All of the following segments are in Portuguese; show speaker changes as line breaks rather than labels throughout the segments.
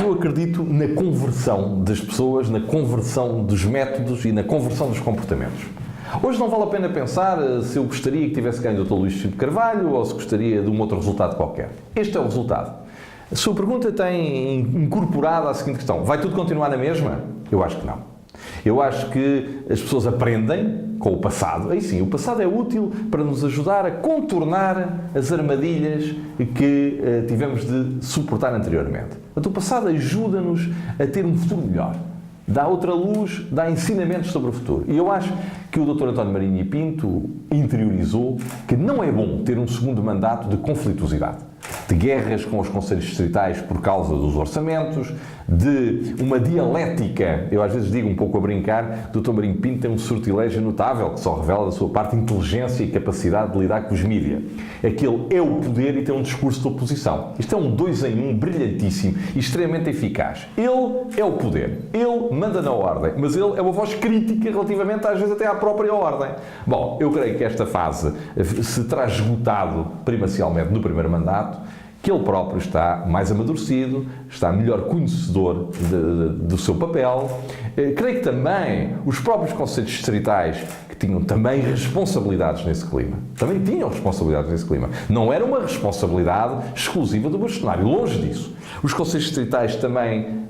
Eu acredito na conversão das pessoas, na conversão dos métodos e na conversão dos comportamentos. Hoje não vale a pena pensar se eu gostaria que tivesse ganho o Dr. Luís Chico de Carvalho ou se gostaria de um outro resultado qualquer. Este é o resultado. A sua pergunta tem incorporada a seguinte questão: vai tudo continuar na mesma? Eu acho que não. Eu acho que as pessoas aprendem com o passado. Aí sim, o passado é útil para nos ajudar a contornar as armadilhas que tivemos de suportar anteriormente. O passado ajuda-nos a ter um futuro melhor. Dá outra luz, dá ensinamentos sobre o futuro. E eu acho que o Dr. António Marinho e Pinto interiorizou que não é bom ter um segundo mandato de conflituosidade, de guerras com os conselhos distritais por causa dos orçamentos, de uma dialética, eu às vezes digo um pouco a brincar, o Dr. Marinho Pinto tem um sortilégio notável que só revela da sua parte inteligência e capacidade de lidar com os mídias. É que ele é o poder e tem um discurso de oposição. Isto é um 2 em 1 brilhantíssimo e extremamente eficaz. Ele é o poder, ele manda na ordem, mas ele é uma voz crítica relativamente às vezes até à própria ordem. Bom, eu creio que esta fase se terá esgotado primacialmente no primeiro mandato, que ele próprio está mais amadurecido, está melhor conhecedor do seu papel. Creio que também os próprios conselhos distritais, que tinham também responsabilidades nesse clima, também tinham responsabilidades nesse clima. Não era uma responsabilidade exclusiva do bastonário, longe disso. Os conselhos distritais também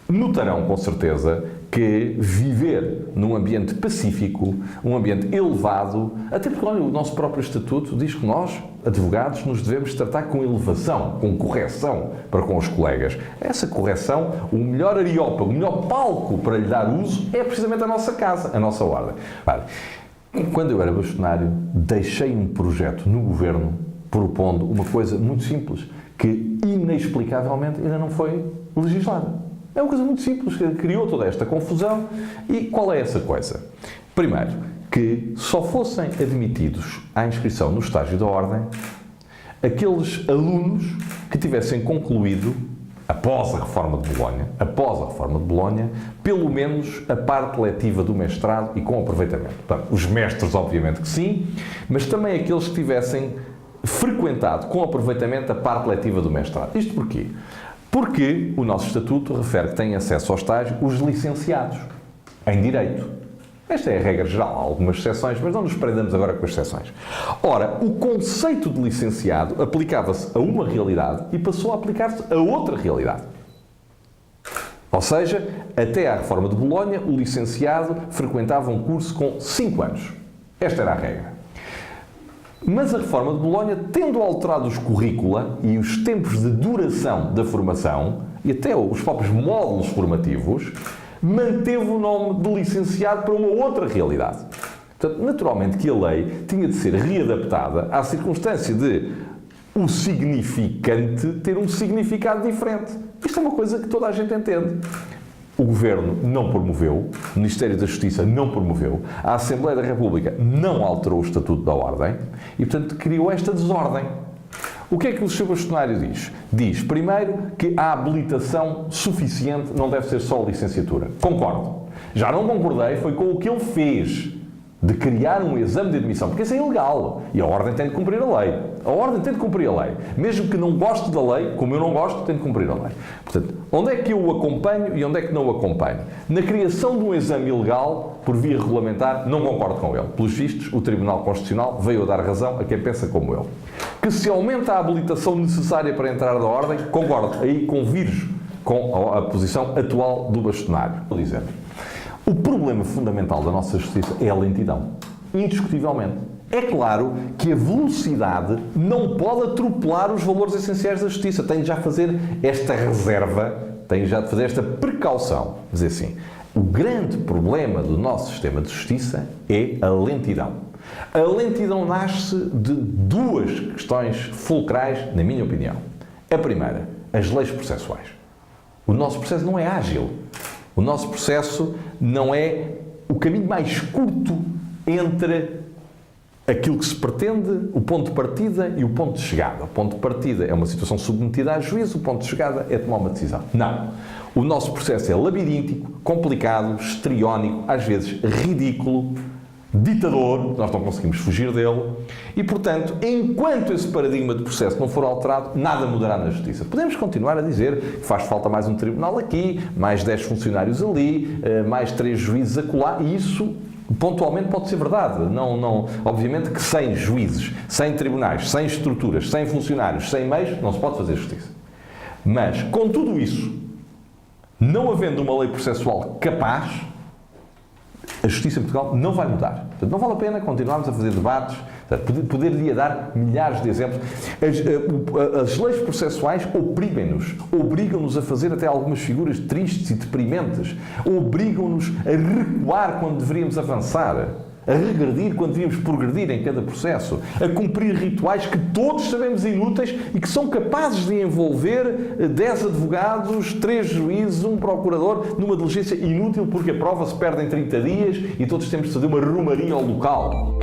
notarão, com certeza, que viver num ambiente pacífico, um ambiente elevado, até porque olha, o nosso próprio estatuto diz que nós, advogados, nos devemos tratar com elevação, com correção para com os colegas. Essa correção, o melhor areópago, o melhor palco para lhe dar uso é precisamente a nossa casa, a nossa ordem. Quando eu era bastonário, deixei um projeto no governo propondo uma coisa muito simples, que inexplicavelmente ainda não foi legislada. É uma coisa muito simples, que criou toda esta confusão. E qual é essa coisa? Primeiro, que só fossem admitidos à inscrição no estágio da ordem aqueles alunos que tivessem concluído, após a reforma de Bolonha, pelo menos a parte letiva do mestrado e com aproveitamento. Portanto, os mestres, obviamente que sim, mas também aqueles que tivessem frequentado com aproveitamento a parte letiva do mestrado. Isto porquê? Porque o nosso estatuto refere que têm acesso ao estágio os licenciados em Direito. Esta é a regra geral, há algumas exceções, mas não nos prendamos agora com as exceções. Ora, o conceito de licenciado aplicava-se a uma realidade e passou a aplicar-se a outra realidade. Ou seja, até à reforma de Bolonha, o licenciado frequentava um curso com 5 anos. Esta era a regra. Mas a reforma de Bolonha, tendo alterado os currícula e os tempos de duração da formação, e até os próprios módulos formativos, manteve o nome de licenciado para uma outra realidade. Portanto, naturalmente que a lei tinha de ser readaptada à circunstância de o significante ter um significado diferente. Isto é uma coisa que toda a gente entende. O Governo não promoveu, o Ministério da Justiça não promoveu, a Assembleia da República não alterou o Estatuto da Ordem e, portanto, criou esta desordem. O que é que o Sr. Bastonário diz? Diz, primeiro, que a habilitação suficiente não deve ser só a licenciatura. Concordo. Já não concordei, foi com o que ele fez, de criar um exame de admissão, porque isso é ilegal. E a Ordem tem de cumprir a lei. A Ordem tem de cumprir a lei. Mesmo que não goste da lei, como eu não gosto, tem de cumprir a lei. Portanto, onde é que eu o acompanho e onde é que não o acompanho? Na criação de um exame ilegal, por via regulamentar, não concordo com ele. Pelos vistos, o Tribunal Constitucional veio a dar razão a quem pensa como ele. Que se aumenta a habilitação necessária para entrar na Ordem, concordo. Aí convirjo com a posição atual do bastonário. Vou dizer, o problema fundamental da nossa justiça é a lentidão. Indiscutivelmente. É claro que a velocidade não pode atropelar os valores essenciais da justiça. Tem de já fazer esta reserva, tem já de fazer esta precaução. Dizer assim, o grande problema do nosso sistema de justiça é a lentidão. A lentidão nasce de duas questões fulcrais, na minha opinião. A primeira, as leis processuais. O nosso processo não é ágil. O nosso processo não é o caminho mais curto entre aquilo que se pretende, o ponto de partida e o ponto de chegada. O ponto de partida é uma situação submetida a juízo, o ponto de chegada é tomar uma decisão. Não. O nosso processo é labiríntico, complicado, histriónico, às vezes ridículo, ditador, nós não conseguimos fugir dele e, portanto, enquanto esse paradigma de processo não for alterado, nada mudará na justiça. Podemos continuar a dizer que faz falta mais um tribunal aqui, mais 10 funcionários ali, mais 3 juízes acolá, e isso pontualmente pode ser verdade. Obviamente que sem juízes, sem tribunais, sem estruturas, sem funcionários, sem meios, não se pode fazer justiça. Mas, com tudo isso, não havendo uma lei processual capaz, a justiça em Portugal não vai mudar. Portanto, não vale a pena continuarmos a fazer debates. Poder-lhe dar milhares de exemplos. As leis processuais obrigam-nos a fazer até algumas figuras tristes e deprimentes, obrigam-nos a recuar quando deveríamos avançar, a regredir quando devíamos progredir em cada processo, a cumprir rituais que todos sabemos inúteis e que são capazes de envolver 10 advogados, 3 juízes, um procurador, numa diligência inútil porque a prova se perde em 30 dias e todos temos de fazer uma romaria ao local.